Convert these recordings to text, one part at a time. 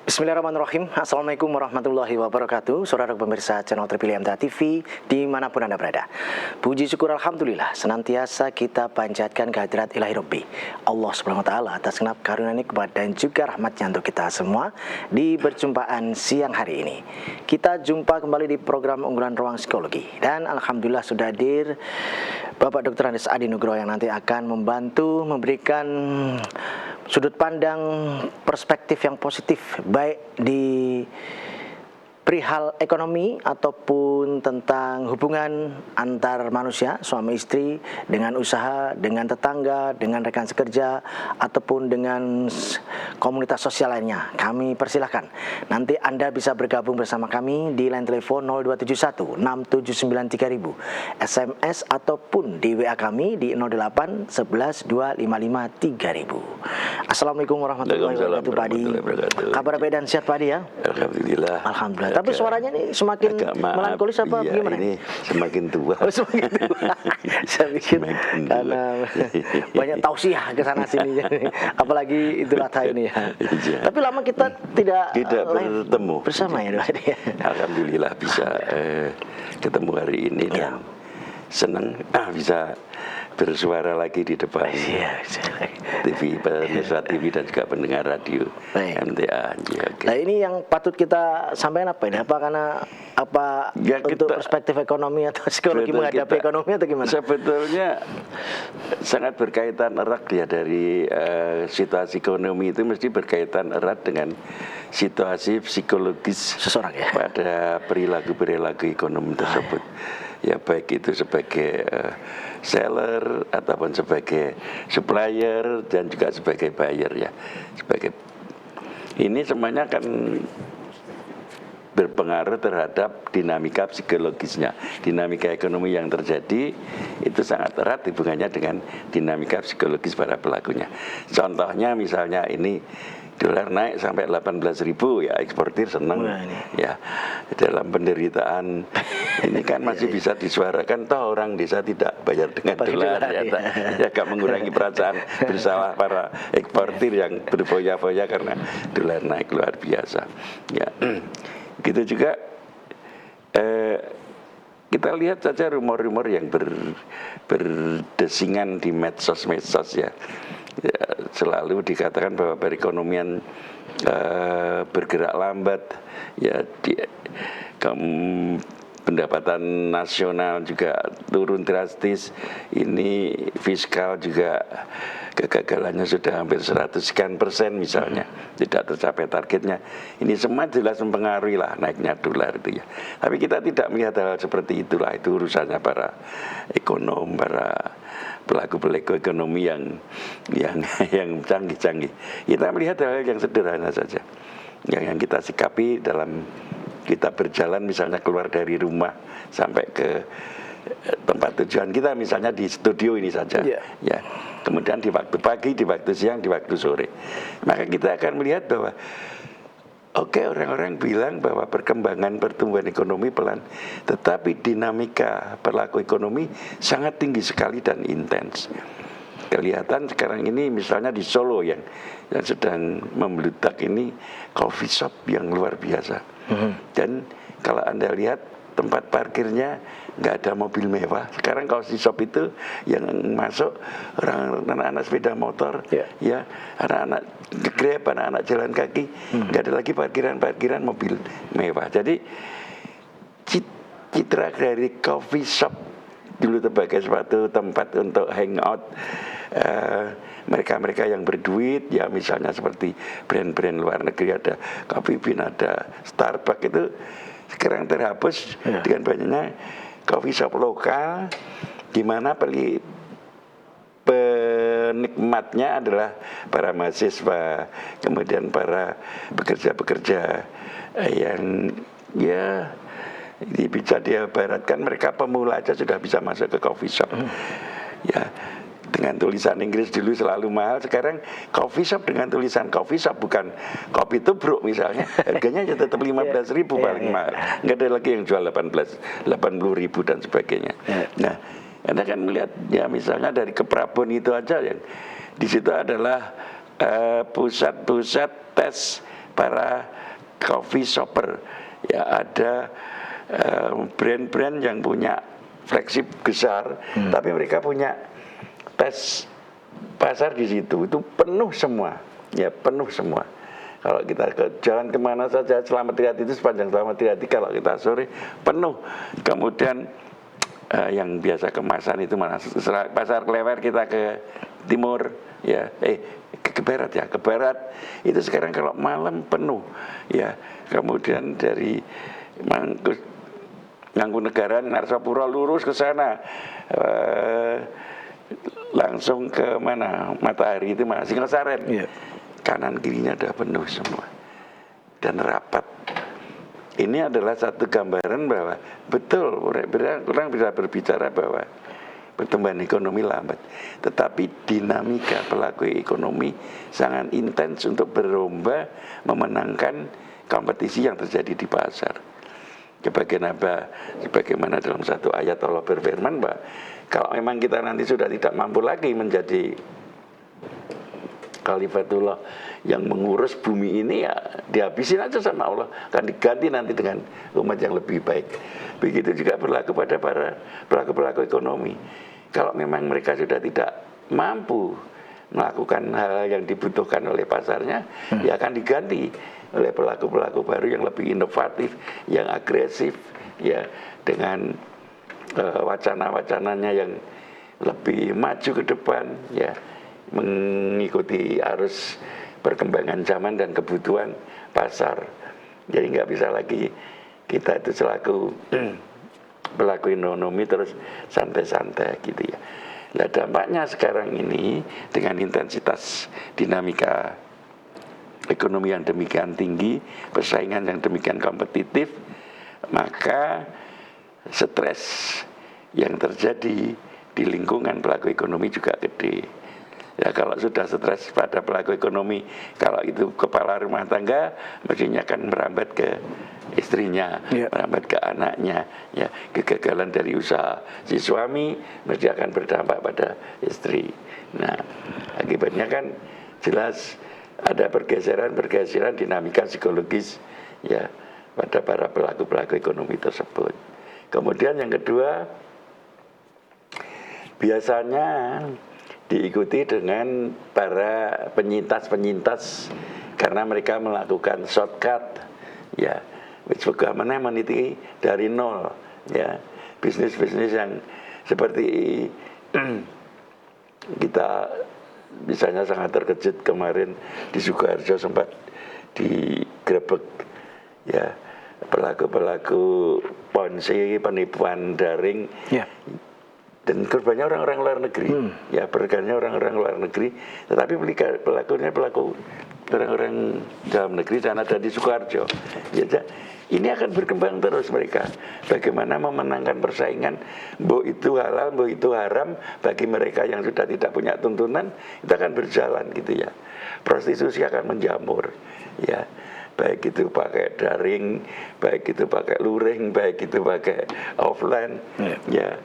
Bismillahirrahmanirrahim. Assalamualaikum warahmatullahi wabarakatuh. Saudara pemirsa channel terpilih MTA TV dimanapun Anda berada. Puji syukur Alhamdulillah senantiasa kita panjatkan kehadirat ilahi Rabbi Allah Subhanahu Wa Taala atas genap karunia nikmat dan juga rahmatnya untuk kita semua di perjumpaan siang hari ini. Kita jumpa kembali di program unggulan Ruang Psikologi dan Alhamdulillah sudah hadir Bapak Dr. Andes Adi Nugroho yang nanti akan membantu memberikan sudut pandang perspektif yang positif baik di perihal ekonomi ataupun tentang hubungan antar manusia, suami istri, dengan usaha, dengan tetangga, dengan rekan sekerja, ataupun dengan komunitas sosial lainnya. Kami persilahkan. Nanti Anda bisa bergabung bersama kami di line telepon 0271 679 3000, SMS ataupun di WA kami di 08 11 255 3000. Assalamualaikum warahmatullahi wabarakatuh, Pak Adi. Kabar baik dan sehat, Pak Adi ya? Alhamdulillah. Alhamdulillah. Tapi suaranya nih semakin melankolis apa iya, gimana? Ini semakin tua. Oh, semakin tua. Saya pikir karena banyak tausiah ke sana sini. Apalagi Idul Adha ini ya. Tapi lama kita tidak bertemu bersama ya, Pak. Alhamdulillah bisa ketemu hari ini dan senang bisa bersuara lagi di depan TV, pemirsa TV dan juga pendengar radio MTA. Nah, ini yang patut kita sampaikan apa ini? Apa karena untuk perspektif ekonomi atau psikologi menghadapi ekonomi atau gimana? Sebetulnya sangat berkaitan erat ya dari situasi ekonomi itu mesti berkaitan erat dengan situasi psikologis seseorang ya pada perilaku ekonomi tersebut. Ya baik itu sebagai seller ataupun sebagai supplier dan juga sebagai buyer ya. Ini semuanya akan berpengaruh terhadap dinamika psikologisnya. Dinamika ekonomi yang terjadi itu sangat erat hubungannya dengan dinamika psikologis para pelakunya. Contohnya misalnya ini dolar naik sampai 18.000 ya, eksportir senang ya. Dalam penderitaan ini kan masih bisa disuarakan, toh orang desa tidak bayar dengan dolar ya, agak mengurangi perasaan bersalah para eksportir yang berfoya-foya karena dolar naik luar biasa ya. Gitu juga kita lihat saja rumor-rumor yang berdesingan di medsos ya. Selalu dikatakan bahwa perekonomian bergerak lambat ya, pendapatan nasional juga turun drastis, ini fiskal juga kegagalannya sudah hampir 100% misalnya, tidak tercapai targetnya. Ini semua jelas mempengaruhi lah naiknya dolar itu ya. Tapi kita tidak melihat hal seperti itulah, itu urusannya para ekonom, para pelaku ekonomi yang canggih-canggih. Kita melihat hal yang sederhana saja, yang kita sikapi dalam kita berjalan misalnya keluar dari rumah sampai ke tempat tujuan kita, misalnya di studio ini saja ya. Kemudian di waktu pagi, di waktu siang, di waktu sore, maka kita akan melihat bahwa orang-orang bilang bahwa perkembangan pertumbuhan ekonomi pelan, tetapi dinamika perilaku ekonomi sangat tinggi sekali dan intens. Kelihatan sekarang ini misalnya di Solo yang sedang membludak ini coffee shop yang luar biasa. Dan kalau Anda lihat tempat parkirnya nggak ada mobil mewah. Sekarang coffee shop itu yang masuk anak-anak sepeda motor, ya, anak-anak Grab, anak-anak jalan kaki, nggak ada lagi parkiran mobil mewah. Jadi citra dari coffee shop dulu sebagai suatu tempat untuk hangout mereka-mereka yang berduit ya, misalnya seperti brand-brand luar negeri, ada Coffee Bean, ada Starbucks, itu sekarang terhapus dengan banyaknya coffee shop lokal di mana penikmatnya adalah para mahasiswa, kemudian para pekerja-pekerja yang ya bisa diibaratkan mereka pemula aja sudah bisa masuk ke coffee shop ya. Dengan tulisan Inggris dulu selalu mahal, sekarang coffee shop dengan tulisan coffee shop, bukan kopi tubruk misalnya, harganya ya tetap 15.000 paling mahal. Nggak ada lagi yang jual 80.000 dan sebagainya. Nah, Anda kan melihat ya misalnya dari ke Prabon itu aja, yang di situ adalah pusat-pusat tes para coffee shopper, ya ada brand-brand yang punya flagship besar, tapi mereka punya tes pasar di situ, itu penuh semua, ya penuh semua. Kalau kita ke jalan kemana saja Selamat Riyadi itu sepanjang Selamat Riyadi kalau kita sore penuh. Kemudian yang biasa kemasan itu mana pasar Klewer kita ke timur ya ke barat ya, ke barat itu sekarang kalau malam penuh ya. Kemudian dari Mangkunegaran, Narsapura lurus ke sana langsung ke mana Matahari itu mana Singosaren, kanan kirinya udah penuh semua dan rapat. Ini adalah satu gambaran bahwa betul orang bisa berbicara bahwa pertumbuhan ekonomi lambat, tetapi dinamika pelaku ekonomi sangat intens untuk berlomba memenangkan kompetisi yang terjadi di pasar. Sebagaimana dalam satu ayat Allah berfirman bahwa kalau memang kita nanti sudah tidak mampu lagi menjadi Khalifatullah yang mengurus bumi ini, ya dihabisin aja sama Allah, akan diganti nanti dengan umat yang lebih baik. Begitu juga berlaku pada para pelaku ekonomi. Kalau memang mereka sudah tidak mampu melakukan hal yang dibutuhkan oleh pasarnya, ya akan diganti oleh pelaku-pelaku baru yang lebih inovatif, yang agresif, ya dengan wacana-wacananya yang lebih maju ke depan, ya mengikuti arus perkembangan zaman dan kebutuhan pasar. Jadi nggak bisa lagi kita itu selaku pelaku ekonomi terus santai-santai gitu ya. Nah dampaknya sekarang ini dengan intensitas dinamika ekonomi yang demikian tinggi, persaingan yang demikian kompetitif, maka stres yang terjadi di lingkungan pelaku ekonomi juga gede. Ya kalau sudah stres pada pelaku ekonomi, kalau itu kepala rumah tangga, mestinya akan merambat ke istrinya, merambat ke anaknya. Ya, kegagalan dari usaha si suami mesti akan berdampak pada istri. Nah, akibatnya kan jelas ada pergeseran dinamika psikologis ya pada para pelaku ekonomi tersebut. Kemudian yang kedua, biasanya diikuti dengan para penyintas karena mereka melakukan shortcut ya, bagaimana meniti dari nol ya, bisnis yang seperti kita misalnya sangat terkejut kemarin di Sukoharjo sempat digrebek ya pelaku ponzi, penipuan daring dan korbannya orang-orang luar negeri, ya perekannya orang-orang luar negeri, tetapi pelakunya pelaku orang-orang dalam negeri dan ada di Sukoharjo. Ya, ini akan berkembang terus mereka. Bagaimana memenangkan persaingan, mbok itu halal, mbok itu haram, bagi mereka yang sudah tidak punya tuntunan, itu akan berjalan gitu ya. Prostitusi akan menjamur, ya. Baik itu pakai daring, baik itu pakai luring, baik itu pakai offline, ya.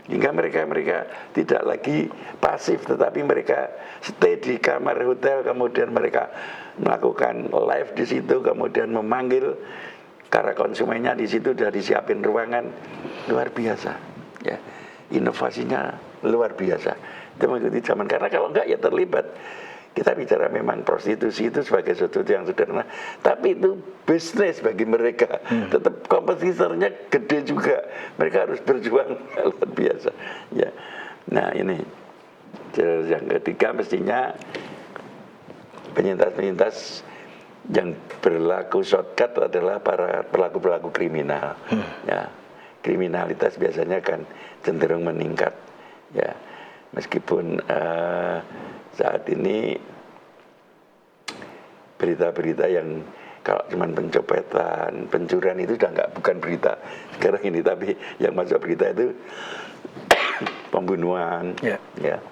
Hingga mereka tidak lagi pasif, tetapi mereka stay di kamar hotel, kemudian mereka melakukan live di situ, kemudian memanggil karena konsumennya di situ sudah disiapin ruangan. Luar biasa ya, inovasinya luar biasa. Itu mengikuti zaman, karena kalau enggak ya terlibat. Kita bicara memang prostitusi itu sebagai sesuatu yang sederhana, tapi itu bisnis bagi mereka. Tetap kompetitornya gede juga. Mereka harus berjuang luar biasa. Ya, nah ini yang ketiga, mestinya penyintas yang berlaku shortcut adalah para pelaku kriminal. Ya, kriminalitas biasanya kan cenderung meningkat. Ya, meskipun saat ini berita-berita yang kalau cuma pencopetan, pencurian itu sudah bukan berita sekarang ini, tapi yang masuk berita itu pembunuhan, ya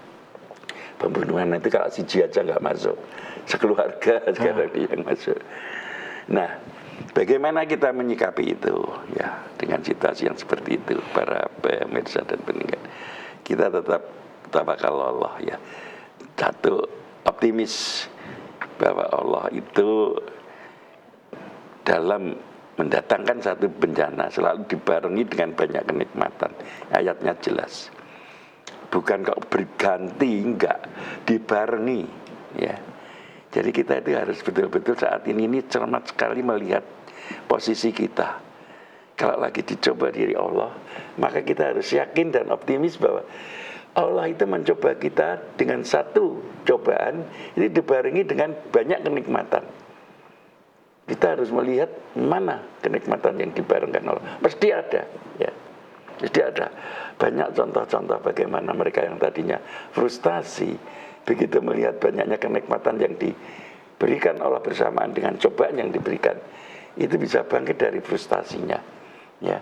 pembunuhan itu kalau siji aja nggak masuk, sekeluarga sekarang yang masuk. Nah, bagaimana kita menyikapi itu ya dengan situasi yang seperti itu, para pemirsa dan pendengar? Kita tetap tawakal Allah ya. Satu, optimis bahwa Allah itu dalam mendatangkan satu bencana selalu dibarengi dengan banyak kenikmatan. Ayatnya jelas. Bukan kok berganti, enggak, dibarengi, ya. Jadi kita itu harus betul-betul saat ini cermat sekali melihat posisi kita. Kalau lagi dicoba diri Allah, maka kita harus yakin dan optimis bahwa Allah itu mencoba kita dengan satu cobaan, ini dibarengi dengan banyak kenikmatan. Kita harus melihat mana kenikmatan yang dibarengkan Allah. Pasti ada, ya. Pasti ada. Banyak contoh-contoh bagaimana mereka yang tadinya frustasi, begitu melihat banyaknya kenikmatan yang diberikan Allah bersamaan dengan cobaan yang diberikan, itu bisa bangkit dari frustasinya, ya,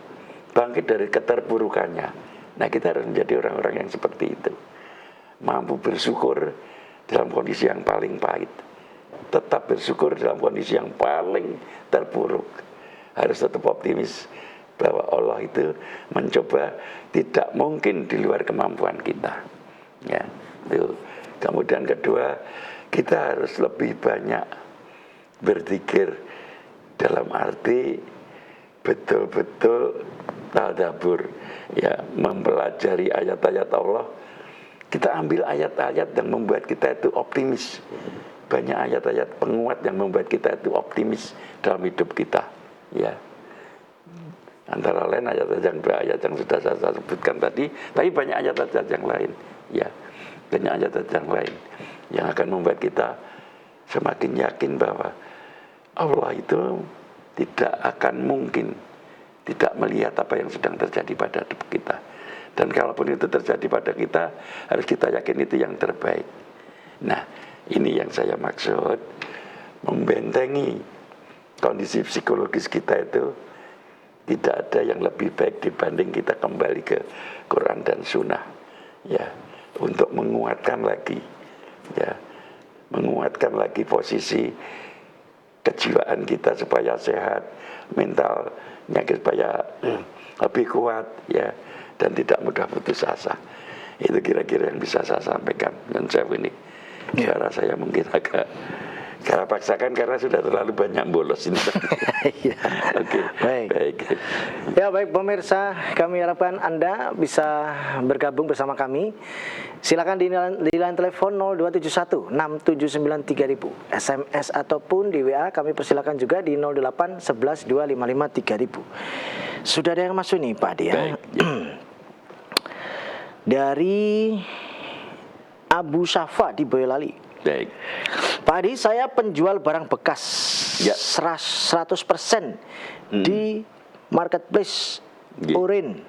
bangkit dari keterpurukannya. Nah, kita harus menjadi orang-orang yang seperti itu, mampu bersyukur dalam kondisi yang paling pahit, tetap bersyukur dalam kondisi yang paling terpuruk, harus tetap optimis bahwa Allah itu mencoba tidak mungkin di luar kemampuan kita, ya. Itu. Kemudian kedua, kita harus lebih banyak berzikir dalam arti betul-betul tadabbur, ya, mempelajari ayat-ayat Allah. Kita ambil ayat-ayat yang membuat kita itu optimis. Banyak ayat-ayat penguat yang membuat kita itu optimis dalam hidup kita, ya. Antara lain ayat-ayat yang sudah saya sebutkan tadi, tapi banyak ayat-ayat yang lain, ya. Banyak ayat-ayat yang lain yang akan membuat kita semakin yakin bahwa Allah itu tidak akan mungkin tidak melihat apa yang sedang terjadi pada hidup kita. Dan kalaupun itu terjadi pada kita, harus kita yakin itu yang terbaik. Nah, ini yang saya maksud, membentengi kondisi psikologis kita itu. Tidak ada yang lebih baik dibanding kita kembali ke Quran dan Sunnah, ya, untuk menguatkan lagi, ya, menguatkan lagi posisi kejiwaan kita supaya sehat, mentalnya supaya lebih kuat, ya, dan tidak mudah putus asa. Itu kira-kira yang bisa saya sampaikan. Dan saya ini, suara saya mungkin agak karena paksakan karena sudah terlalu banyak bolos ini. Oke, baik. Ya, baik pemirsa, kami harapkan Anda bisa bergabung bersama kami. Silakan di line telepon 0271 679 3000, SMS ataupun di WA kami persilakan juga di 08 11 255 3000. Sudah ada yang masuk nih Pak Adi, ya. Dari Abu Syafa di Boyolali. Baik. Pak Adi, saya penjual barang bekas, ya, 100% di marketplace Orin.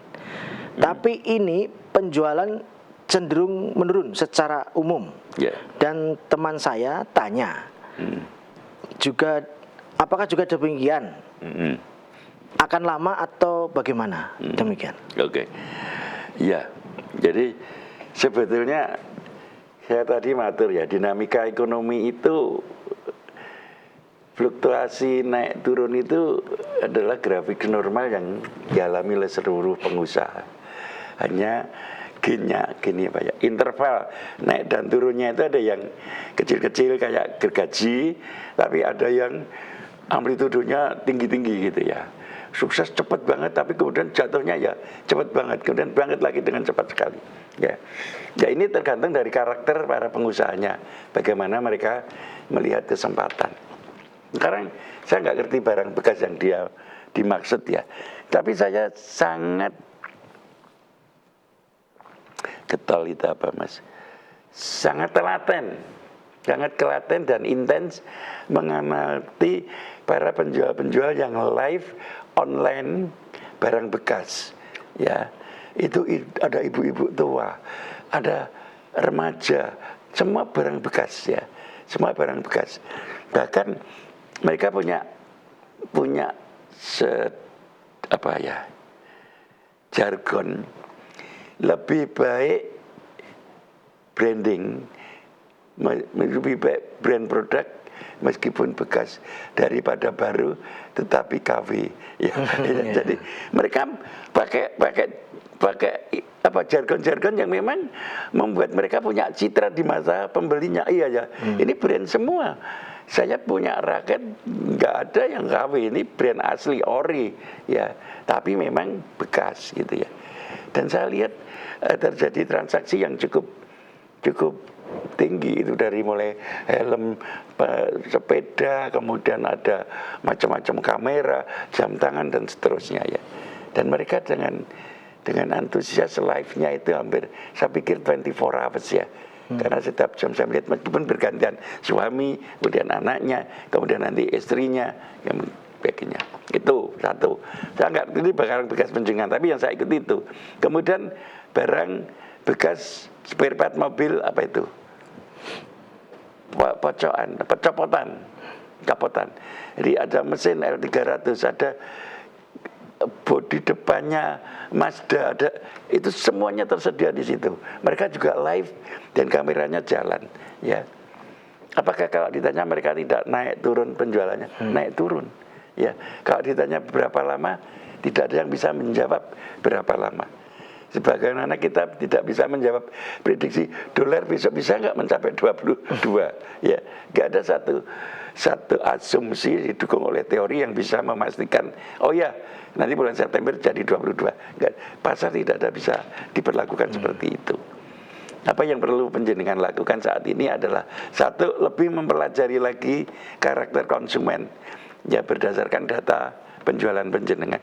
Tapi ini penjualan cenderung menurun secara umum. Ya. Dan teman saya tanya, juga apakah juga demikian? Akan lama atau bagaimana? Demikian. Oke. Ya, jadi sebetulnya saya tadi matur ya, dinamika ekonomi itu fluktuasi naik turun itu adalah grafik normal yang dialami oleh seluruh pengusaha. Hanya gini Pak ya, interval naik dan turunnya itu ada yang kecil-kecil kayak gergaji, tapi ada yang amplitudonya tinggi-tinggi gitu ya. Sukses cepat banget, tapi kemudian jatuhnya ya cepat banget, kemudian bangkit lagi dengan cepat sekali. Ya, ini tergantung dari karakter para pengusahanya, bagaimana mereka melihat kesempatan. Sekarang saya nggak ngerti barang bekas yang dia dimaksud ya, tapi saya sangat getol itu apa Mas? Sangat telaten dan intens mengamati para penjual-penjual yang live online barang bekas, ya. Itu ada ibu-ibu tua, ada remaja, semua barang bekas, ya, semua barang bekas. Bahkan mereka punya jargon, lebih baik branding lebih baik brand produk meskipun bekas daripada baru tetapi KW ya. Jadi mereka pakai apa jargon-jargon yang memang membuat mereka punya citra di mata pembelinya. Iya ya, ini brand semua. Saya punya raket nggak ada yang KW, ini brand asli ori ya, tapi memang bekas gitu ya. Dan saya lihat terjadi transaksi yang cukup tinggi itu, dari mulai helm, sepeda, kemudian ada macam-macam kamera, jam tangan dan seterusnya ya. Dan mereka dengan antusias live-nya itu hampir saya pikir 24 hours ya. Karena setiap jam saya melihat meskipun bergantian suami, kemudian anaknya, kemudian nanti istrinya, yang sebagainya. Itu satu. Saya nggak ini barang bekas penjenengan, tapi yang saya ikut itu. Kemudian barang bekas spare part mobil apa itu? Kapotan. Jadi ada mesin L300, ada bodi depannya Mazda, ada, itu semuanya tersedia di situ. Mereka juga live dan kameranya jalan ya. Apakah kalau ditanya mereka tidak naik turun penjualannya? Naik turun ya. Kalau ditanya berapa lama, tidak ada yang bisa menjawab berapa lama. Sebagaimana kita tidak bisa menjawab prediksi dolar besok bisa nggak mencapai 22 ya. Nggak ada satu asumsi didukung oleh teori yang bisa memastikan oh ya nanti bulan September jadi 22. Nggak, pasar tidak ada bisa diperlakukan seperti itu. Apa yang perlu penjenengan lakukan saat ini adalah satu, lebih mempelajari lagi karakter konsumen ya berdasarkan data penjualan penjenengan.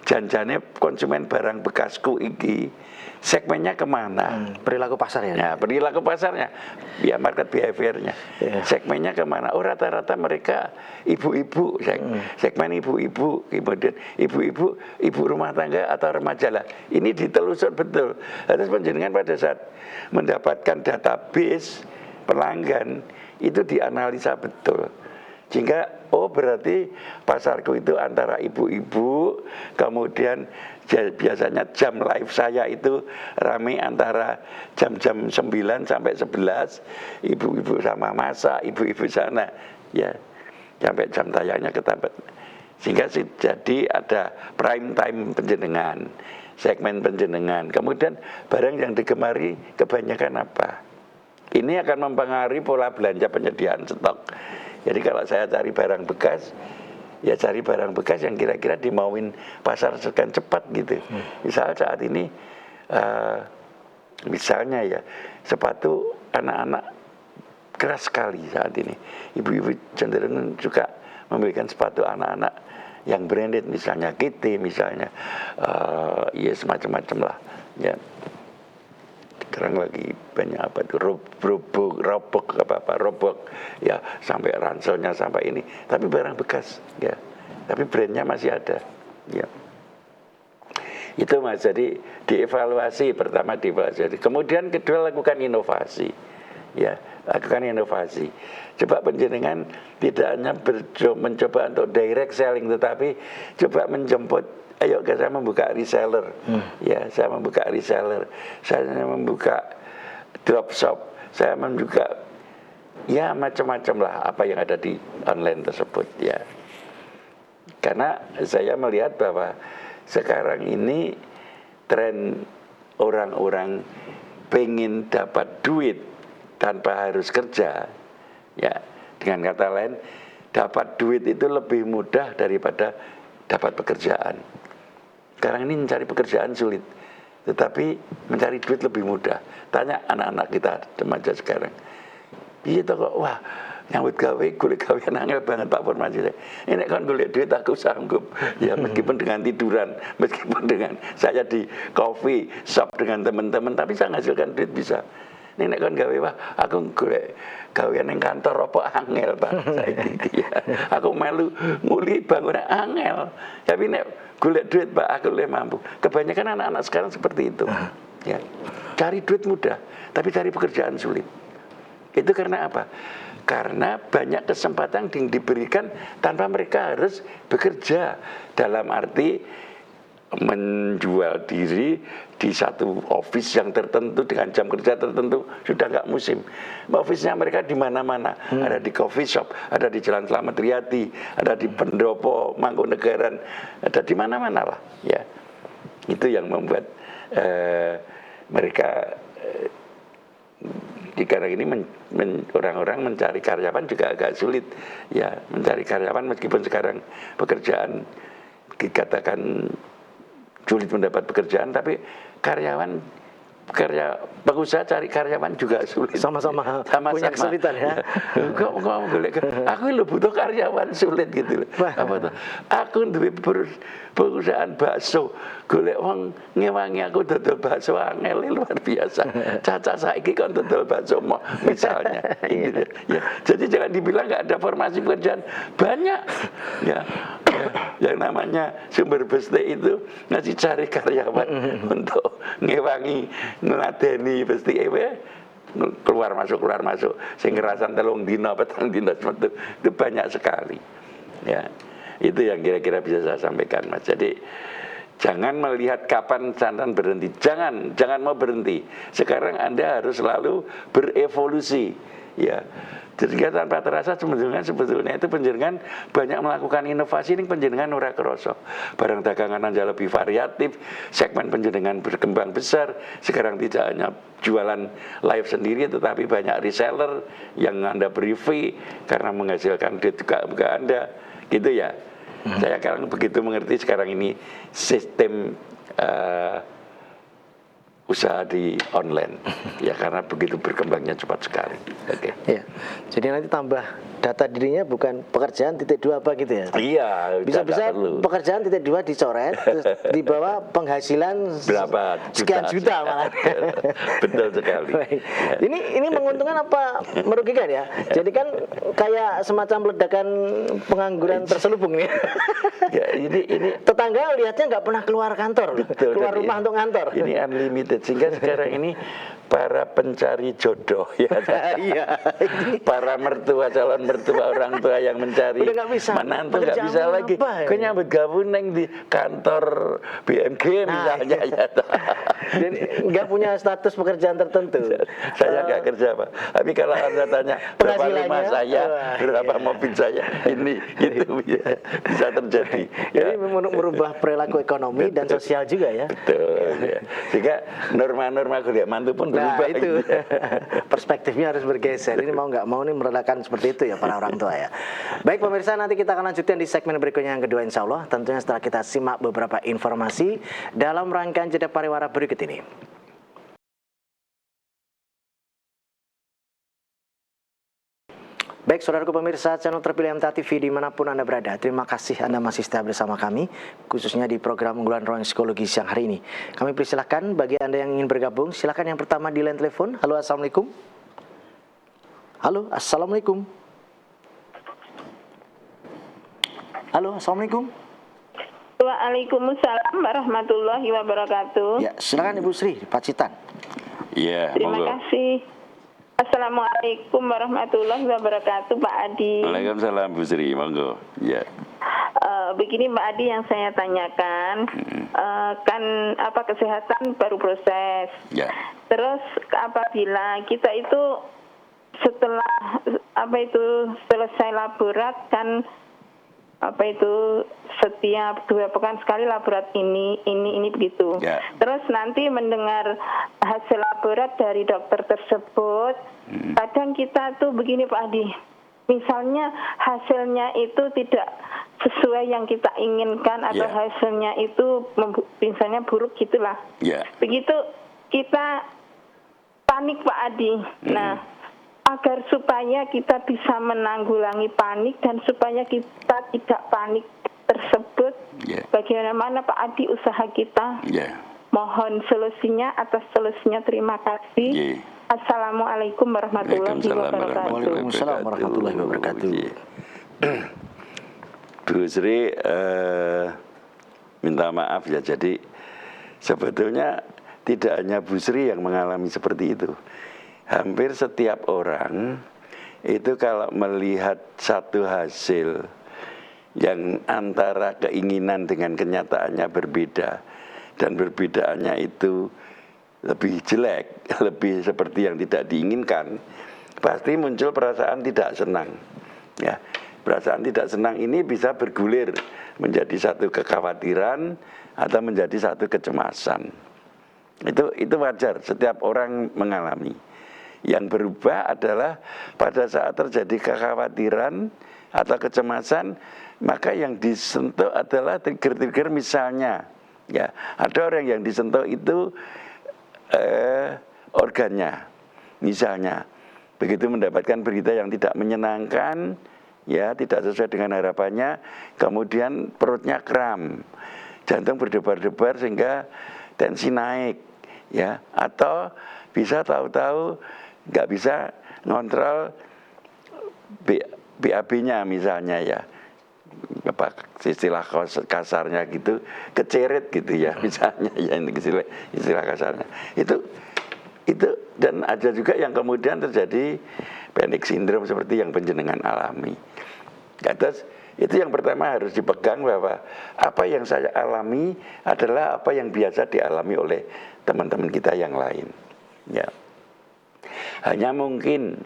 Janjane konsumen barang bekasku iki segmennya kemana? Perilaku pasar ya? Ya, perilaku pasarnya, ya market behaviornya. Segmennya kemana? Oh rata-rata mereka ibu-ibu, segmen ibu-ibu, kemudian ibu rumah tangga atau remaja lah. Ini ditelusur betul. Harus penjenengan pada saat mendapatkan database pelanggan itu dianalisa betul. Sehingga oh berarti pasarku itu antara ibu-ibu, kemudian biasanya jam live saya itu rame antara jam-jam 9 sampai 11, ibu-ibu sama masak, ibu-ibu sana ya, sampai jam tayangnya ketabat. Sehingga jadi ada prime time penjenengan, segmen penjenengan. Kemudian barang yang digemari kebanyakan apa? Ini akan mempengaruhi pola belanja penyediaan stok. Jadi kalau saya cari barang bekas, ya cari barang bekas yang kira-kira dimauin pasar sekian cepat gitu. Misal saat ini, misalnya ya, sepatu anak-anak keras sekali saat ini. Ibu-ibu cenderung juga membelikan sepatu anak-anak yang branded, misalnya Kitty, misalnya, ya semacam-macam lah. Ya. Sekarang lagi banyak apa itu robok ya, sampai ranselnya sampai ini, tapi barang bekas ya, tapi brandnya masih ada ya. Itu Mas, jadi dievaluasi, pertama dievaluasi, kemudian kedua lakukan inovasi ya, lakukan inovasi. Coba penjenengan tidak hanya mencoba untuk direct selling, tetapi coba menjemput. Ayo saya membuka reseller, ya saya membuka reseller, saya membuka dropshop, saya membuka ya macam-macam lah apa yang ada di online tersebut ya. Karena saya melihat bahwa sekarang ini tren orang-orang pengen dapat duit tanpa harus kerja, ya dengan kata lain dapat duit itu lebih mudah daripada dapat pekerjaan. Sekarang ini mencari pekerjaan sulit, tetapi mencari duit lebih mudah. Tanya anak-anak kita remaja sekarang, iya toh kok, wah nyambut gawe, golek gawean angel banget Pak Formaji. Ini kan golek duit aku sanggup, ya meskipun dengan tiduran, meskipun dengan saya di coffee shop dengan teman-teman, tapi saya menghasilkan duit bisa. Ini nek kon gawe wah aku golek gawean ning kantor apa angel Pak saiki ya. Aku melu nguli bangunan angel. Tapi nek golek duit Pak aku lebih mampu. Kebanyakan anak-anak sekarang seperti itu. Ya. Cari duit mudah, tapi cari pekerjaan sulit. Itu karena apa? Karena banyak kesempatan yang diberikan tanpa mereka harus bekerja. Dalam arti menjual diri di satu office yang tertentu dengan jam kerja tertentu sudah nggak musim. Office-nya mereka di mana-mana, ada di coffee shop, ada di Jalan Slamet Riyadi, ada di Pendopo, Mangkunegaran, ada di mana-mana lah. Ya, itu yang membuat mereka sekarang ini orang-orang mencari karyawan juga agak sulit. Ya, mencari karyawan meskipun sekarang pekerjaan dikatakan sulit mendapat pekerjaan, tapi pengusaha cari karyawan juga sulit. Sama-sama punya kesulitan ya. Kok golek, aku lo butuh karyawan sulit gitu loh. Apa tuh? Aku duwe perusahaan bakso, golek wong ngewangi aku dodol bakso angel luar biasa. Caca saiki kon dodol bakso misalnya. Gitu. Ya, jadi jangan dibilang nggak ada formasi pekerjaan, banyak. Ya, yang namanya sumber beste itu ngasih cari karyawan untuk ngewangi ngeladeni besti keluar masuk sing ngerasan telung dina petang dina itu banyak sekali. Ya, itu yang kira-kira bisa saya sampaikan, Mas. Jadi jangan melihat kapan santan berhenti, jangan mau berhenti. Sekarang Anda harus selalu berevolusi, ya. Jadi tanpa terasa sebetulnya itu penjenengan banyak melakukan inovasi ini penjenengan ora kroso. Barang dagangan Anda lebih variatif, segmen penjenengan berkembang besar. Sekarang tidak hanya jualan live sendiri tetapi banyak reseller yang Anda beri fee karena menghasilkan duit juga Anda. Gitu ya. Saya sekarang begitu mengerti sekarang ini sistem usaha di online, ya karena begitu berkembangnya cepat sekali. Oke. Ya. Jadi nanti tambah data dirinya bukan pekerjaan titik dua apa gitu ya? Iya. Bisa-bisa pekerjaan titik dua dicoret, terus di bawah penghasilan berapa sekian juta malah. Betul sekali. Ini menguntungkan apa merugikan ya? Jadi kan kayak semacam ledakan pengangguran terselubung nih. Ya, ini tetangga lihatnya nggak pernah keluar kantor, betul, keluar rumah untuk ngantor. Ini unlimited sehingga sekarang ini para pencari jodoh ya. Iya. Para mertua, calon mertua, orang tua yang mencari menantu nggak bisa lagi. Kau nyambut gawe neng di kantor BMG misalnya ya. Dan nggak punya status pekerjaan tertentu. Saya nggak kerja Pak. Tapi kalau Anda tanya berapa rumah saya, berapa mobil saya, ini gitu ya. Bisa terjadi. Jadi merubah perilaku ekonomi dan sosial juga ya. Betul. Ya. Sehingga norma-norma kuliah mantu pun berubah. Itu perspektifnya harus bergeser. Ini mau nggak mau nih merelakan seperti itu ya para orang tua ya. Baik pemirsa, nanti kita akan lanjutkan di segmen berikutnya yang kedua insya Allah. Tentunya setelah kita simak beberapa informasi dalam rangkaian jeda pariwara berikut ini. Baik, saudaraku pemirsa channel terpilih MTA TV dimanapun Anda berada, terima kasih Anda masih setia bersama kami, khususnya di program unggulan ruang psikologi siang hari ini. Kami persilahkan bagi Anda yang ingin bergabung, silakan yang pertama di line telepon. Halo, assalamualaikum. Halo, assalamualaikum. Halo, assalamualaikum. Waalaikumsalam warahmatullahi wabarakatuh. Ya, silakan Ibu Sri di Pacitan. Iya, terima kasih. Assalamualaikum warahmatullahi wabarakatuh, Pak Adi. Waalaikumsalam Bu Sri, monggo. Ya. Begini Mbak Adi yang saya tanyakan, kan kesehatan baru proses. Ya. Terus apabila kita itu setelah selesai laborat kan setiap 2 pekan sekali laborat ini begitu. Ya. Terus nanti mendengar hasil laborat dari dokter tersebut, kadang kita tuh begini Pak Adi, misalnya hasilnya itu tidak sesuai yang kita inginkan atau hasilnya itu misalnya buruk gitulah. Ya. Begitu kita panik Pak Adi. Nah, agar supaya kita bisa menanggulangi panik dan supaya kita tidak panik tersebut, bagaimana Pak Adi usaha kita? Mohon solusinya, atas solusinya terima kasih. Assalamualaikum warahmatullahi wabarakatuh. Waalaikumsalam warahmatullahi wabarakatuh. Bu Sri minta maaf ya, jadi sebetulnya tidak hanya Bu Sri yang mengalami seperti itu. Hampir setiap orang itu kalau melihat satu hasil yang antara keinginan dengan kenyataannya berbeda, dan perbedaannya itu lebih jelek, lebih seperti yang tidak diinginkan, pasti muncul perasaan tidak senang. Ya, perasaan tidak senang ini bisa bergulir menjadi satu kekhawatiran atau menjadi satu kecemasan. Itu wajar, setiap orang mengalami. Yang berubah adalah pada saat terjadi kekhawatiran atau kecemasan, maka yang disentuh adalah trigger-trigger, misalnya ya, ada orang yang disentuh itu organnya, misalnya begitu mendapatkan berita yang tidak menyenangkan, ya, tidak sesuai dengan harapannya, kemudian perutnya kram, jantung berdebar-debar sehingga tensi naik, ya, atau bisa tahu-tahu nggak bisa ngontrol BAB-nya misalnya, ya, apa istilah kasarnya gitu, keceret gitu ya, misalnya, ya, ini istilah kasarnya itu. Dan ada juga yang kemudian terjadi panic syndrome seperti yang penjenengan alami. Terus itu yang pertama harus dipegang, bahwa apa yang saya alami adalah apa yang biasa dialami oleh teman-teman kita yang lain, ya. Hanya mungkin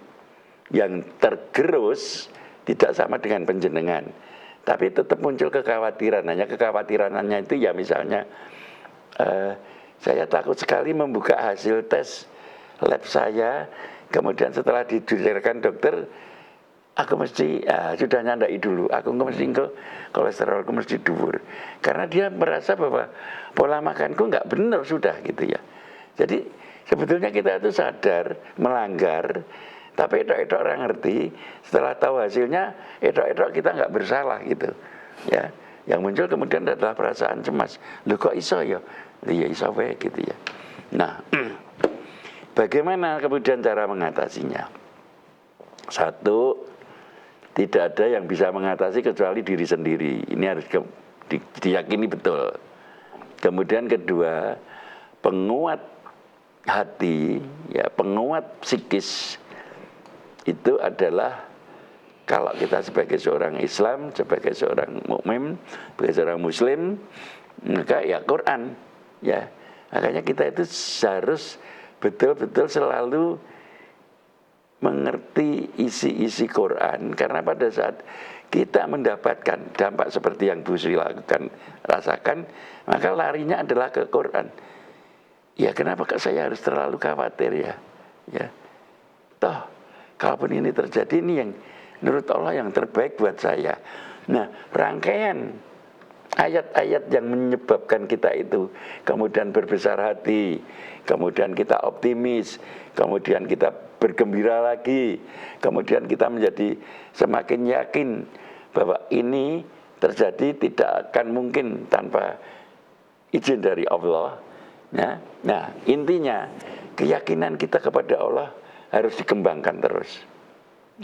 yang tergerus tidak sama dengan penjenengan, tapi tetap muncul kekhawatiran. Hanya kekhawatirannya itu ya, misalnya saya takut sekali membuka hasil tes lab saya, kemudian setelah dijelaskan dokter, aku mesti sudah nyandai dulu, aku mesti kolesterolku mesti dhuwur, karena dia merasa bahwa pola makanku nggak benar sudah gitu ya. Jadi sebetulnya kita itu sadar melanggar, tapi edok-edok orang ngerti, setelah tahu hasilnya edok-edok kita nggak bersalah gitu ya. Yang muncul kemudian adalah perasaan cemas, loh kok iso ya, ya iso wae gitu ya. Nah, bagaimana kemudian cara mengatasinya? Satu, tidak ada yang bisa mengatasi kecuali diri sendiri. Ini harus diyakini betul. Kemudian kedua, penguat hati, ya, penguat psikis itu adalah, kalau kita sebagai seorang Islam, sebagai seorang mukmin, sebagai seorang Muslim, maka ya Quran, ya. Makanya kita itu harus betul-betul selalu mengerti isi-isi Quran, karena pada saat kita mendapatkan dampak seperti yang Bu Sri rasakan, maka larinya adalah ke Quran. Ya, kenapa saya harus terlalu khawatir ya? Ya, toh kalaupun ini terjadi, ini yang menurut Allah yang terbaik buat saya. Nah, rangkaian ayat-ayat yang menyebabkan kita itu kemudian berbesar hati, kemudian kita optimis, kemudian kita bergembira lagi, kemudian kita menjadi semakin yakin bahwa ini terjadi tidak akan mungkin tanpa izin dari Allah. Nah, intinya keyakinan kita kepada Allah harus dikembangkan terus.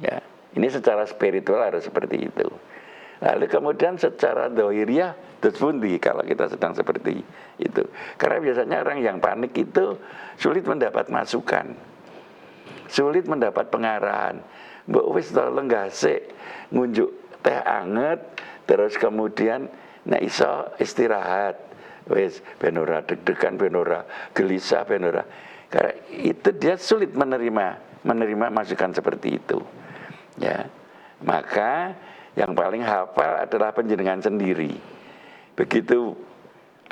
Ya, ini secara spiritual harus seperti itu. Lalu kemudian secara dohiriyah terpundi kalau kita sedang seperti itu. Karena biasanya orang yang panik itu sulit mendapat masukan, sulit mendapat pengarahan. Mbok wis tolong gasik ngunjuk teh anget, terus kemudian nek iso istirahat. Wis benora deg-degan, benora gelisah, benora. Karena itu dia sulit menerima masukan seperti itu. Ya. Maka yang paling hafal adalah penjenengan sendiri. Begitu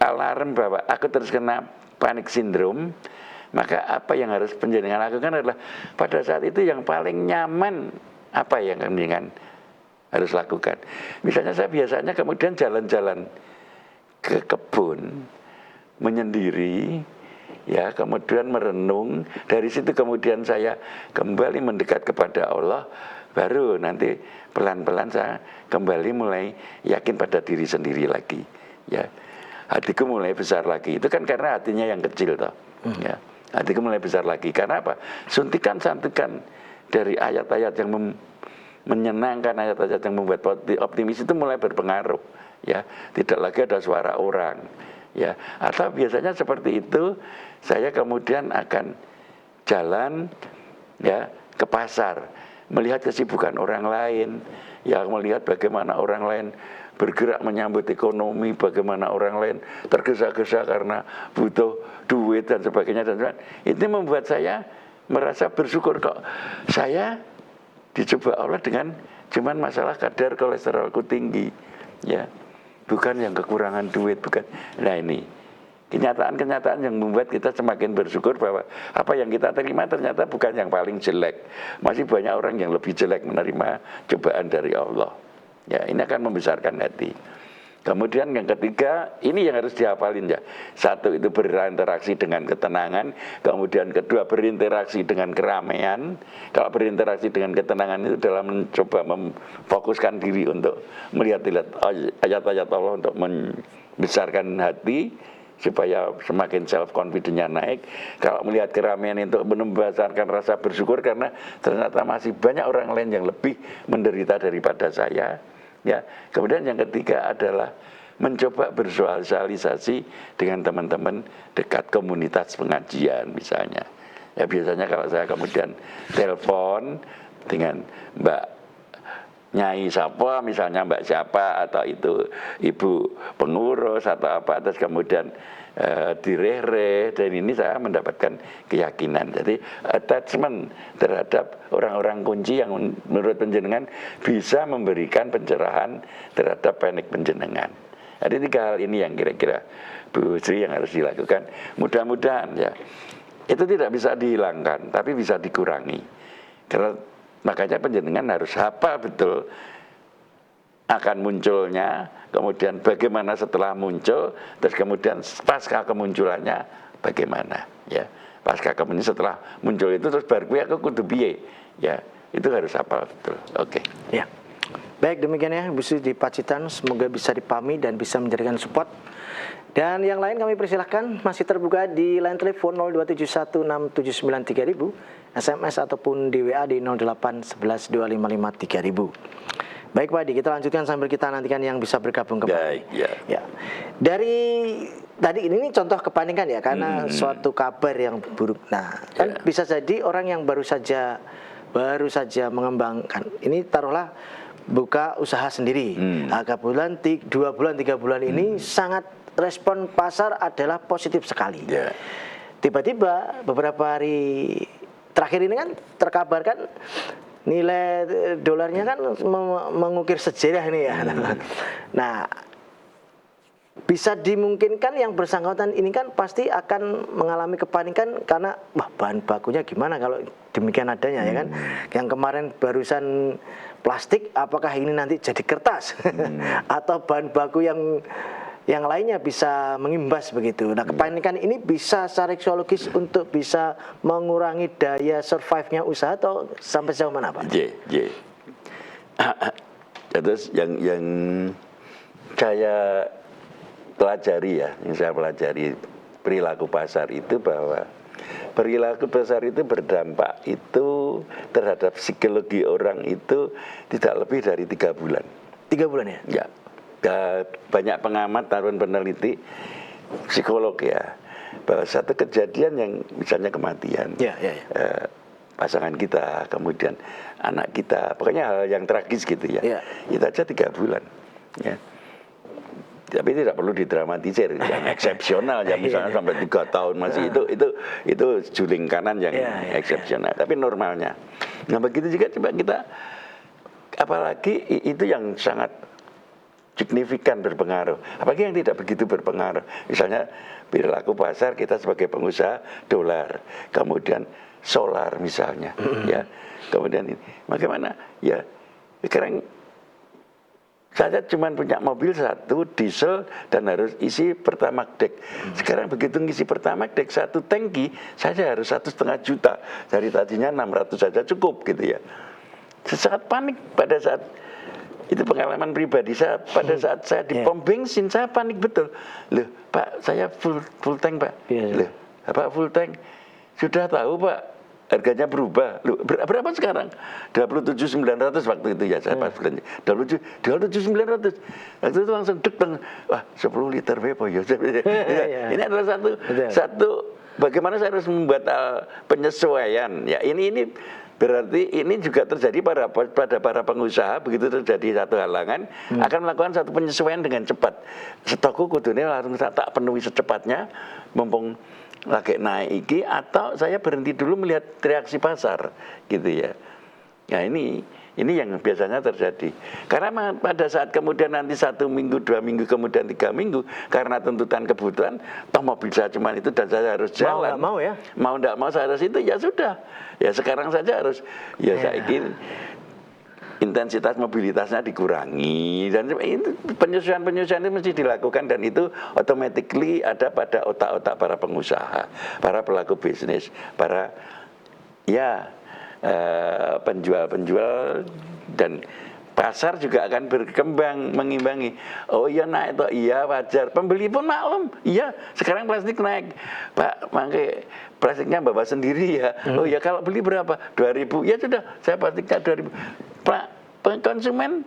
alarm bahwa aku terus kena panic syndrome, maka apa yang harus penjenengan lakukan adalah pada saat itu yang paling nyaman apa yang penjenengan harus lakukan. Misalnya saya biasanya kemudian jalan-jalan ke kebun, menyendiri, ya, kemudian merenung. Dari situ kemudian saya kembali mendekat kepada Allah. Baru nanti pelan-pelan saya kembali mulai yakin pada diri sendiri lagi, ya. Hatiku mulai besar lagi. Itu kan karena hatinya yang kecil toh. Ya. Hatiku mulai besar lagi. Karena apa? Suntikan-santikan dari ayat-ayat yang menyenangkan, ayat-ayat yang membuat optimis itu mulai berpengaruh. Ya, tidak lagi ada suara orang. Ya, atau biasanya seperti itu, saya kemudian akan jalan, ya, ke pasar, melihat kesibukan orang lain, ya melihat bagaimana orang lain bergerak menyambut ekonomi, bagaimana orang lain tergesa-gesa karena butuh duit dan sebagainya dan sebagainya. Itu membuat saya merasa bersyukur kok saya dicoba Allah dengan cuman masalah kadar kolesterolku tinggi, ya, bukan yang kekurangan duit, bukan. Nah ini kenyataan-kenyataan yang membuat kita semakin bersyukur bahwa apa yang kita terima ternyata bukan yang paling jelek. Masih banyak orang yang lebih jelek menerima cobaan dari Allah. Ya, ini akan membesarkan hati. Kemudian yang ketiga, ini yang harus dihafalin ya. Satu itu berinteraksi dengan ketenangan. Kemudian kedua berinteraksi dengan keramaian. Kalau berinteraksi dengan ketenangan itu dalam mencoba memfokuskan diri untuk melihat ayat-ayat Allah untuk membesarkan hati supaya semakin self confidence-nya naik. Kalau melihat keramaian itu membesarkan rasa bersyukur karena ternyata masih banyak orang lain yang lebih menderita daripada saya. Ya, kemudian yang ketiga adalah mencoba bersosialisasi dengan teman-teman dekat komunitas pengajian misalnya. Ya biasanya kalau saya kemudian telepon dengan Mbak Nyai siapa, misalnya Mbak siapa, atau itu Ibu pengurus atau apa, terus kemudian direh-reh, dan ini saya mendapatkan keyakinan. Jadi attachment terhadap orang-orang kunci yang menurut penjenengan bisa memberikan pencerahan terhadap panik penjenengan. Ada 3 hal ini yang kira-kira Bu Sri yang harus dilakukan. Mudah-mudahan ya itu tidak bisa dihilangkan, tapi bisa dikurangi. Karena makanya penjenengan harus hafal betul akan munculnya, kemudian bagaimana setelah muncul, terus kemudian pasca kemunculannya bagaimana, ya. Pasca kemunculan setelah muncul itu terus baru aku kudu piye, ya. Itu harus hafal betul. Oke. Ya. Baik, demikian ya Bu Sri di Pacitan, semoga bisa dipahami dan bisa menjadikan support. Dan yang lain kami persilahkan masih terbuka di line telepon 02716793000, SMS ataupun di WA di 08112553000. Baik Pak Adi, kita lanjutkan sambil kita nantikan yang bisa bergabung kembali. Ya. Dari tadi ini contoh kepanikan ya, karena suatu kabar yang buruk. Nah, kan bisa jadi orang yang baru saja mengembangkan, ini taruhlah buka usaha sendiri. Agak bulan, 2 bulan, 3 bulan ini sangat respon pasar adalah positif sekali. Tiba-tiba beberapa hari terakhir ini kan terkabarkan nilai dolarnya kan mengukir sejarah ini ya. Nah, bisa dimungkinkan yang bersangkutan ini kan pasti akan mengalami kepanikan karena bahan bakunya gimana kalau demikian adanya ya kan. Yang kemarin barusan plastik, apakah ini nanti jadi kertas atau bahan baku yang lainnya bisa mengimbas begitu. Nah, kepanikan ini bisa secara psikologis untuk bisa mengurangi daya survive-nya usaha atau sampai sejauh mana Pak? Terus yang saya pelajari perilaku pasar itu bahwa perilaku pasar itu berdampak itu terhadap psikologi orang itu tidak lebih dari 3 bulan. 3 bulan ya? Ya. Banyak pengamat ataupun peneliti psikolog ya, bahwa satu kejadian yang misalnya kematian pasangan kita, kemudian anak kita, pokoknya hal yang tragis gitu ya, itu aja 3 bulan ya. Tapi tidak perlu didramatisir yang eksepsional ya, misalnya sampai 3 tahun masih itu juling kanan yang eksepsional, tapi normalnya. Nah begitu juga coba kita, apalagi itu yang sangat signifikan berpengaruh, apalagi yang tidak begitu berpengaruh. Misalnya perilaku pasar kita sebagai pengusaha dolar, kemudian solar misalnya, ya, kemudian ini, bagaimana? Ya, sekarang saya cuma punya mobil 1 diesel dan harus isi Pertamax Deck. Sekarang begitu ngisi Pertamax Deck 1 tangki, saya harus 1,5 juta. Dari tadinya 600 saja cukup gitu ya. Sangat panik pada saat itu, pengalaman pribadi saya pada saat saya di pom bensin, saya panik betul. Loh Pak, saya full tank Pak. Loh Pak full tank, sudah tahu Pak harganya berubah. Loh, berapa sekarang? 27.900 waktu itu ya saya pas belanja. 27.900. Waktu itu langsung dek, wah 10 liter Bepo ya. Ini adalah satu bagaimana saya harus membuat penyesuaian. Ya ini berarti ini juga terjadi pada para pengusaha. Begitu terjadi satu halangan, akan melakukan satu penyesuaian dengan cepat. Stokku kudune langsung tak penuhi secepatnya, mumpung lagi naik iki, atau saya berhenti dulu melihat reaksi pasar, gitu ya. Nah ini yang biasanya terjadi. Karena pada saat kemudian nanti 1 minggu, 2 minggu, kemudian 3 minggu, karena tuntutan kebutuhan, toh mobil saya cuma itu dan saya harus jalan. Mau ya? Mau nggak mau saya harus itu, ya sudah. Ya sekarang saja harus, ya saya ingin intensitas mobilitasnya dikurangi, dan penyesuaian itu mesti dilakukan, dan itu automatically ada pada otak-otak para pengusaha, para pelaku bisnis, para penjual-penjual, dan pasar juga akan berkembang mengimbangi. Oh iya naik toh, iya wajar. Pembeli pun maklum, iya sekarang plastik naik. Pak, makanya plastiknya bawa sendiri ya. Oh ya kalau beli berapa? 2.000. Ya sudah, saya plastiknya 2.000. Pak, konsumen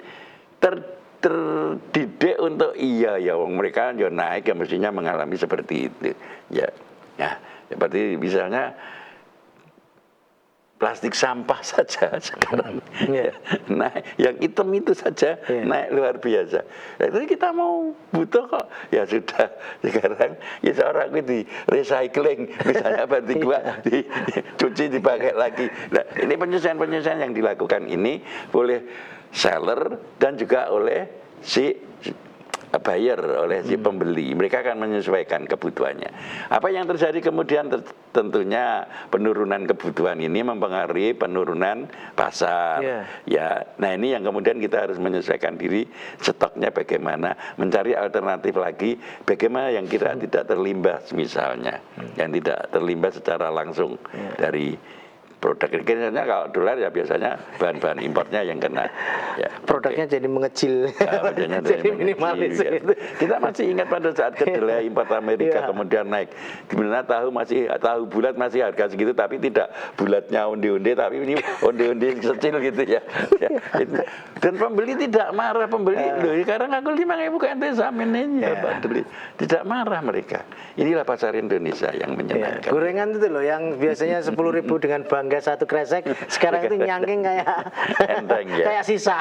terdidik untuk iya ya, wong mereka ya naik ya mestinya mengalami seperti itu. Ya. Nah, seperti misalnya plastik sampah saja sekarang naik, yang hitam itu saja naik luar biasa. Jadi kita mau butuh kok, ya sudah sekarang ya seorang itu di recycling, misalnya batik gua dicuci dipakai lagi. Nah ini penyesuaian yang dilakukan ini oleh seller dan juga oleh si buyer, oleh si pembeli. Mereka akan menyesuaikan kebutuhannya. Apa yang terjadi kemudian tentunya penurunan kebutuhan ini mempengaruhi penurunan pasar. Ya, nah ini yang kemudian kita harus menyesuaikan diri, stoknya bagaimana, mencari alternatif lagi, bagaimana yang kira tidak terlimbas misalnya, yang tidak terlimbas secara langsung dari produk. Biasanya kalau dolar ya biasanya bahan-bahan importnya yang kena. Ya, produknya jadi mengecil, jadi minimalis. Ya. Kita masih ingat pada saat kedelai import Amerika kemudian naik. Dimana tahu bulat masih harga segitu, tapi tidak bulatnya onde-onde, tapi ini onde-onde kecil gitu ya. Dan pembeli tidak marah, pembeli loh sekarang aku 5.000 ke ente samin ya Pak Deli. Tidak marah mereka. Inilah pasar Indonesia yang menyenangkan. Gorengan itu loh yang biasanya 10.000 dengan bangga satu kresek, sekarang itu nyangking kayak enteng, ya. Kayak sisa.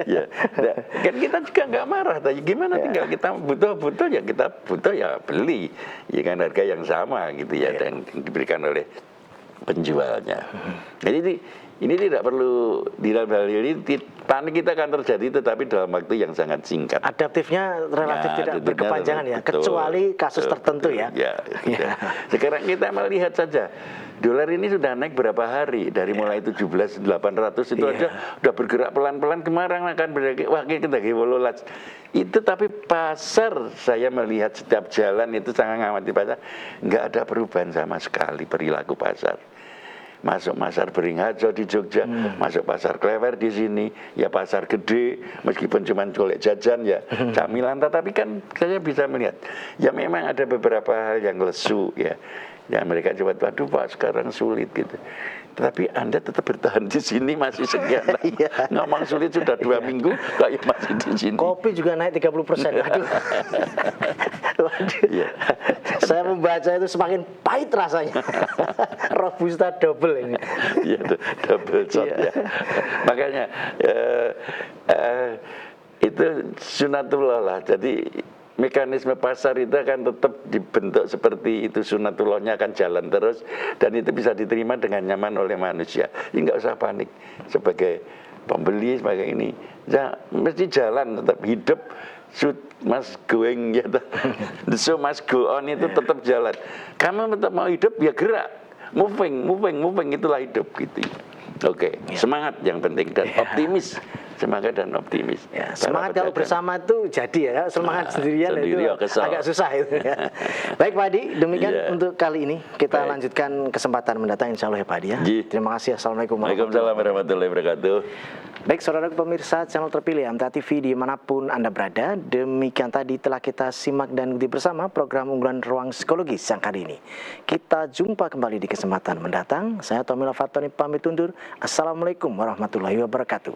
Ya. Nah, kan kita juga nggak marah, tapi gimana tinggal kita butuh ya kita butuh ya beli, ya kan harga yang sama gitu ya, dan diberikan oleh penjualnya. Jadi ini tidak perlu di dalam hal ini panik kita akan terjadi, tetapi dalam waktu yang sangat singkat. Adaptifnya relatif tidak berkepanjangan ya, kecuali kasus tertentu ya. Sekarang kita melihat saja. Dolar ini sudah naik berapa hari, dari mulai 17.800 itu aja udah bergerak pelan-pelan, kemarin akan bergerak wakil kita gewololas. Itu tapi pasar, saya melihat setiap jalan itu sangat ngamati pasar, nggak ada perubahan sama sekali perilaku pasar. Masuk pasar Beringharjo di Jogja, masuk pasar Klewer di sini, ya pasar gede, meskipun cuma golek jajan ya camilan, tapi kan saya bisa melihat, ya memang ada beberapa hal yang lesu ya. Ya mereka coba, waduh Pak sekarang sulit gitu. Tapi Anda tetap bertahan di sini masih sekian. Ngomong sulit sudah 2 minggu, kayak masih di sini. Kopi juga naik 30%. Waduh. Saya membaca itu semakin pahit rasanya. Robusta double ini. Iya, double shot ya. Makanya itu sunatullah lah. Jadi mekanisme pasar itu akan tetap dibentuk seperti itu, sunatullahnya akan jalan terus, dan itu bisa diterima dengan nyaman oleh manusia. Jadi nggak usah panik sebagai pembeli, sebagai ini, ya, mesti jalan tetap hidup. Should must going ya, the show must go on itu tetap jalan. Kamu tetap mau hidup ya gerak, moving itulah hidup gitu. Oke, semangat yang penting dan optimis. Semangat dan optimis. Ya, semangat kalau bersama itu jadi ya, semangat sendirian itu agak susah itu ya. Baik Pak Adi, demikian untuk kali ini. Kita lanjutkan kesempatan mendatang insya Allah ya Pak Adi ya. Terima kasih. Assalamualaikum warahmatullahi wabarakatuh. Baik saudara pemirsa channel terpilih MTA TV dimanapun Anda berada, demikian tadi telah kita simak dan ikuti bersama program unggulan Ruang Psikologis yang kali ini. Kita jumpa kembali di kesempatan mendatang. Saya Tomila Fatoni pamit undur. Assalamualaikum warahmatullahi wabarakatuh.